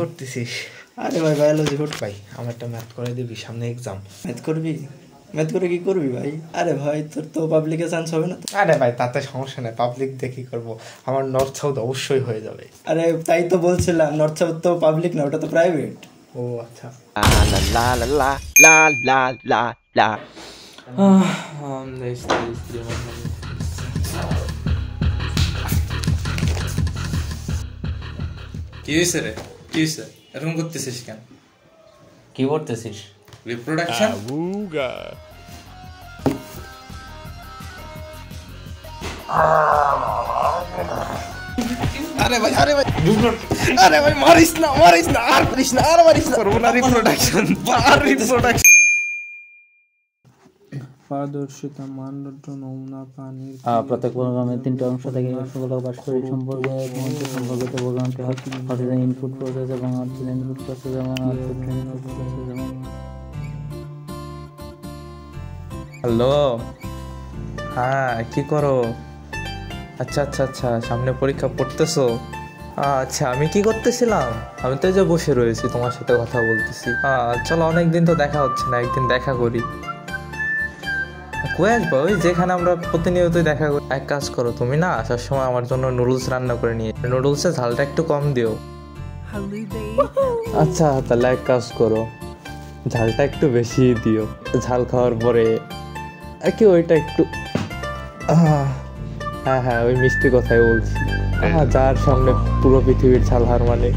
করতেছিস? আরে ভাই বায়োলজি পড় ভাই, আমার একটা ম্যাথ করে দিবি, সামনে এক্সাম। ম্যাথ করবি? ম্যাথ করে কি করবি ভাই? আরে ভাই তোর তো পাবলিকে চান্স হবে না তো। আরে ভাই তাতে সমস্যা নেই, পাবলিক দিয়ে কি করবো, আমার নর্থ সাউথ অবশ্যই হয়ে যাবে। আরে তাই তো বলছিলাম, নর্থ সাউথ তো পাবলিক না, ওটা তো প্রাইভেট। ও আচ্ছা। কি হয়েছে রে? কি হয়েছে? এরকম করতেছিস কেন? কি করতেছিস? রিপ্রোডাকশন? আরে ভাই আরে ভাই আরে ভাই মারিস না মারিস না আর মারিস না আর মারিস না, করবো না রিপ্রোডাকশন আর রিপ্রোডাকশন। পারদর্শিতা মানদণ্ড নমুনা পানির প্রত্যেক প্রোগ্রামের 3টি অংশ থেকে সকল বাস্তবিক সম্পর্কে সম্পর্কিত প্রোগ্রামটি হচ্ছে ইনপুট প্রসেস এবং ইনপুট প্রসেস এবং আউটপুট প্রসেস এবং হ্যালো, হ্যাঁ কি করো? আচ্ছা আচ্ছা আচ্ছা, সামনে পরীক্ষা পড়তেছো? আচ্ছা, আমি কি করতেছিলাম? আমি তো এই যে বসে রয়েছি, তোমার সাথে কথা বলতেছি। চলো, অনেকদিন তো দেখা হচ্ছে না, একদিন দেখা করি। কই আসবো? ওই যেখানে আমরা প্রতিনিয়তই দেখা করি। এক কাজ করো, তুমি না আসার সময় আমার জন্য নুডলস রান্না করে নিয়ে, নুডলসে ঝালটা একটু কম দিও। আচ্ছা তাহলে এক কাজ করো, ঝালটা একটু বেশি দিও। ঝাল খাওয়ার পরে আর কি ওইটা একটু হ্যাঁ হ্যাঁ, ওই মিষ্টি কথাই বলছি। যার সামনে পুরো পৃথিবীর ঝাল হার মানে।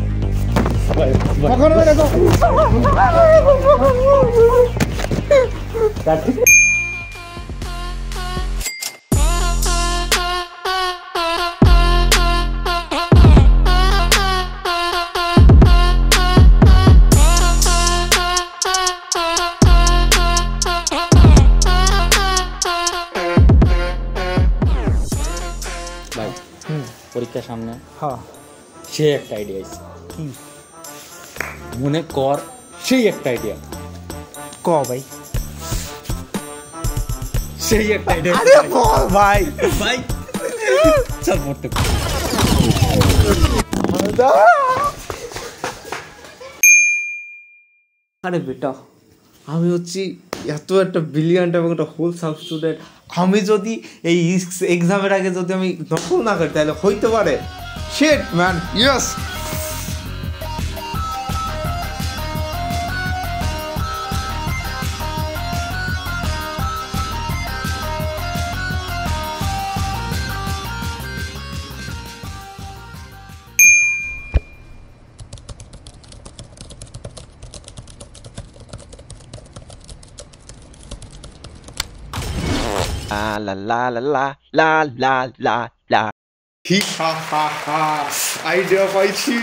ভাই পরীক্ষার সামনে হ্যাঁ সে একটা আইডিয়া আছে। কি মনে কর, সেই একটা আইডিয়া ক ভাই, সেই একটা আইডিয়া। আরে বল ভাই। ভাই চল পড়তে। আরে বেটা, আমি হচ্ছি এত একটা ব্রিলিয়ান্ট এবং একটা হোলসাম স্টুডেন্ট, আমি যদি এই এক্সামের আগে যদি আমি নকল না করি তাহলে হইতে পারে। Shit man, yes. La la la la la la la la. হি হা হা হা, আইডিয়া পাইছি।